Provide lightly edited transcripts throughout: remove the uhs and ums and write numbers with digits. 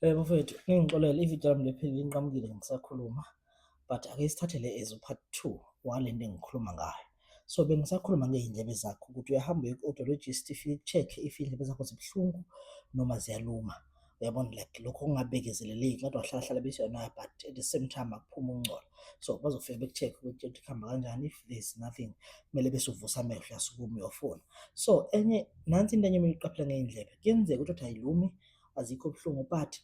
Bafowethu, ngingixolele ividiyo lami lephelile inqamukile ngisakhuluma, but ake sithathele as part 2 wale nto engikhuluma ngayo. So bengisakhuluma ngey'ndlebe zakho ukuthi uyahamba uye ku-audiologist ifike i-check-e if iy'ndlebe zakho zibuhlungu noma ziyaluma. Uyabona, like lokho kungabekezeleleki ngathi wahlalahlala bethi no, but at the same time akuphuma ukungcola. So bazofika beku-check-e ukuthi kuhamba kanjani, if there's nothing kumele bese uvusa amehlo uyasukuma uyofona. So nansi into enye uma uyiqaphela ngey'ndlebe, kuyenzeka ukuthi ayilumi azikho buhlungu but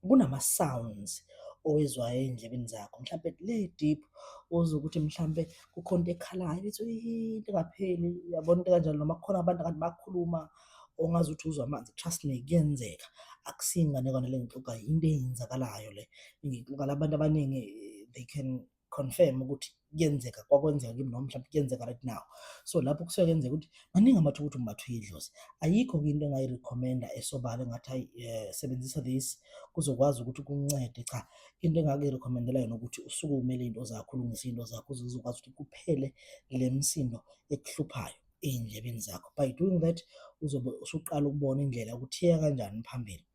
kunama-sounds owezwayo ey'ndlebeni zakho, mhlampe le deep ozwa ukuthi mhlampe kukhona into ekhalayo ithi into engapheli, uyabona into ekanjalo, noma kukhona abantu kanti bayakhuluma ongazuthi uzwa amanzi. Trust me, kuyenzeka, akusiyo inganekwane le engixoxayo, into eyenzakalayo le engiyixoxayo. Abantu abaningi they can confirm ukuthi kuyenzeka, kwakwenzeka kimi noma mhlawumbe kuyenzeka right now. So lapho kusuke kuyenzeka ukuthi maningi amathuba ukuthi ungabathwe idlozi. Ayikho-ke into engayirekhomenda esobala engathi hayi sebenzisa this kuzokwazi ukuthi kuncede. Cha, into engakuyirekhomendela yona ukuthi usukumele iy'nto zakho, ulungise iy'nto zakho ukuze uzokwazi ukuthi kuphele le misindo ekuhluphayo ey'ndlebeni zakho. By doing that uzobe usuqala ukubona indlela yokuthi iya kanjani phambili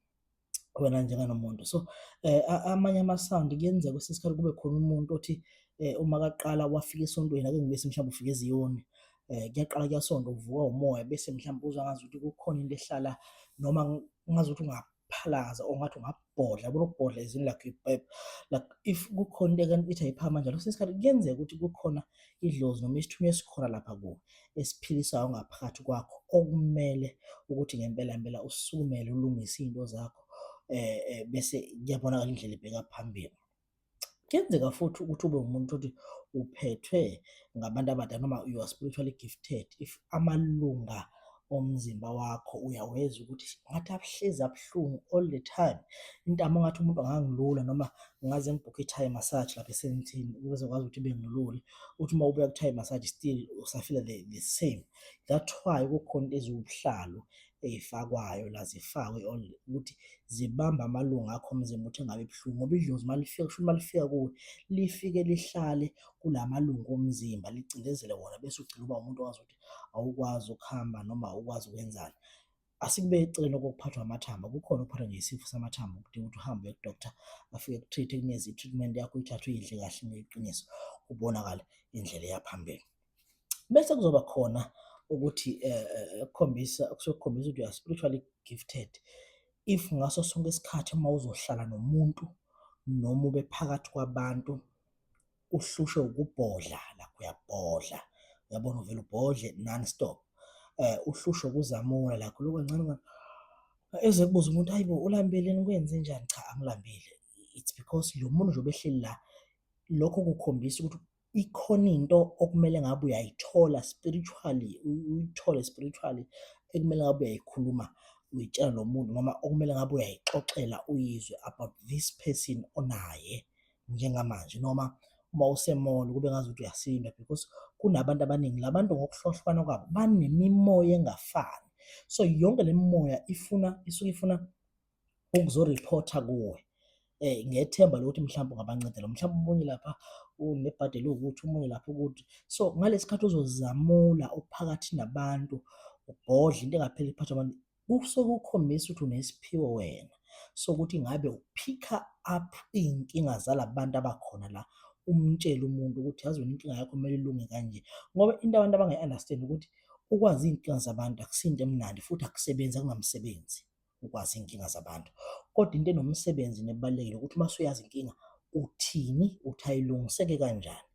wena njenganomuntu. So amanye ama-sound kuyenzeka kwesinye isikhathi kube khona umuntu othi uma kaqala wafika esontweni, ake ngibe mhlawumbe ufika eZiyoni, kuyaqala kuyasonta uvukwa umoya bese mhlawumbe uzwa ngazuthi kukhona into ehlala noma ungazuthi ungaphalaza or ngathi ungabhodla. Yabona ukubhodla as in like you burp, like if kukhona into kanti ithi ayiphakama kanjalo. Kwesinye isikhathi kuyenzeka ukuthi kukhona idlozi noma isithunywa esikhona lapha kuwe esiphilisayo ngaphakathi kwakho okumele ukuthi ngempela ngempela usukumele ulungise iy'nto zakho, bese kuyabonakala indlela ebheka phambili. Kuyenzeka futhi ukuthi ube umuntu othi uphethwe ngabantu abadala noma you are spiritually gifted if amalunga omzimba wakho uyawezwa ukuthi ngathi ahlezi abuhlungu all the time. Intamo ngathi umuntu angangilula noma ngaze ngibhukhe i-Thai massage lapha esentini bezokwazi ukuthi bengilule, uthi uma ubuya ku-Thai massage still usafila the same. That's why kukhona into eziwubuhlalo ey'fakwayo la zifakwe ukuthi zibambe amalunga akho omzimba ukuthi engabi buhlungu, ngoba idlozi malifika kusho malifika kuwe lifike lihlale kulamalunga omzimba licindezele wona bese ugcina uba umuntu okwazi ukuthi awukwazi ukuhamba noma awukwazi ukwenzani. Asikubeke eceleni okuphathwa amathambo, kukhona ukuphathwa nje isifo samathambo kudinga ukuthi uhambe uye ku-doctor afike ku-treat-e kunikeze i-treatment yakho uyithathe uyidle kahle ngeqiniso kubonakale indlela eya phambili. Bese kuzoba khona ukuthi kusuke kukhombisa ukuthi you are spiritually gifted if ngaso sonke isikhathi uma uzohlala nomuntu noma ube phakathi kwabantu uhlushwe ukubhodla, like uyabhodla, uyabona, uvele ubhodle non-stop, uhlushwe ukuzamula like ulokhu kancane eze kubuza umuntu, hayibo ulambile kwenze njani? Cha, angilambile. It's because lo muntu njengoba ehleli la, lokho kukhombisa ukuthi ikhona into okumele ngabe uyayithola spiritually, uyithole spiritually ekumele ngabe uyayikhuluma uyitshela lo muntu noma okumele ngabe uyayixoxela uyizwe about this person onaye njengamanje. Noma uma use-mall kube ngazuthi uyasinda because kunabantu abaningi, la bantu ngokuhlohlukana kwabo banemimoya engafani. So yonke le mimoya isuke ifuna ukuzoriphotha kuwe ngethemba lokuthi mhlawumbe ungabancedela, mhlawumbe omunye lapha unebhadi eliwukuthi, omunye lapha ukuthi. So ngalesi sikhathi uzozamula uphakathi nabantu ubhodle into engapheli iphathwa abantu, kusuke kukhombisa ukuthi unesiphiwo wena sokuthi ngabe uphikha up iy'nkinga zalabantu abakhona la, umtshele umuntu ukuthi yazi wena inkinga yakho kumele ilunge kanje. Ngoba into abantu abangayi-understand ukuthi ukwazi iy'nkinga zabantu akusiyo into emnandi futhi akusebenzi, akunamsebenzi ukwazi iy'nkinga zabantu. Kodwa into enomsebenzi nebalulekile ukuthi uma usuyazi inkinga uthini, uthi ayilungiseke kanjani,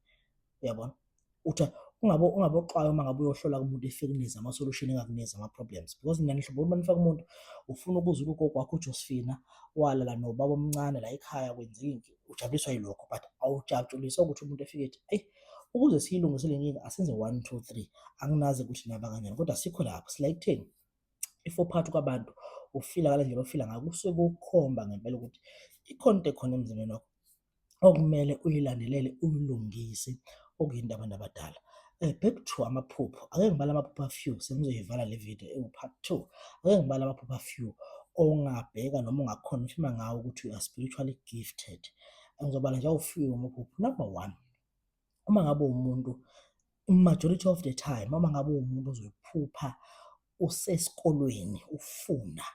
uyabona? Uthi ungabe oxwayo uma ngabe uyohlola kumuntu efike kunikeze ama-solution engakunikeza ama-problems, because mina ngihlobo uma nifaka umuntu ufuna ukuzwa ukuthi ugogo wakho uJosephina walala nobaba omncane la ekhaya kwenzekeni, ujabuliswa yilokho but awujatshuliswa ukuthi umuntu efike ethi eyi ukuze siyilungise le nkinga asenze 1, 2, 3. Anginazi ukuthi naba kanjani kodwa asikho lapho, sila ekutheni if uphakathi kwabantu ufila ngale ndlela ofila ngayo kusuke kukhomba ngempela ukuthi ikhona into ekhona emzimbeni wakho okumele uyilandelele uyilungise, okuyinto abantu abadala. Back to amaphupho, ake ngibale amaphupho a-few sengizoyivala le video ewu-part 2. Ake ngibale amaphupho a-few ongabheka noma ongakhonfirma ngawo ukuthi you are spiritually gifted. Ngizobala nje awu-few amaphupho. Number 1, uma ngabe umuntu majority of the time uma ngabe uwumuntu ozoyiphupha usesikolweni ufunda,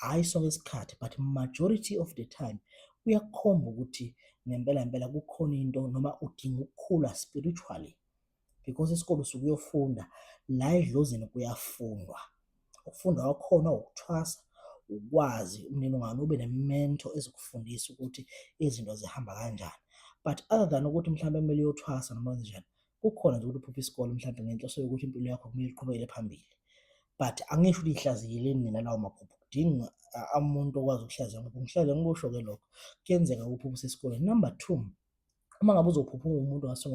hhayi sonke isikhathi but majority of the time kuyakhomba ukuthi ngempela kukhona into noma udinga ukukhula spiritually because isikole usuke uyofunda, la edlozini kuyafundwa. Ukufunda kwakhona ukuthwasa, ukwazi umniningwane, ube ne-mentor ezokufundisa ukuthi izinto zihamba kanjani. But other than ukuthi mhlawumbe kumele uyothwasa noma wenze njani, kukhona nje ukuthi uphuphe isikole mhlawumbe ngenhloso yokuthi impilo yakho kumele iqhubekele phambili. But angisho ukuthi yihlaziyeleni nina lawo maphupho, kudinga umuntu okwazi ukuhlaziya amaphupho. Ngihlale ngikusho-ke lokho, kuyenzeka uphuphe usesikoleni. Number two, uma ngabe uzophupha uwumuntu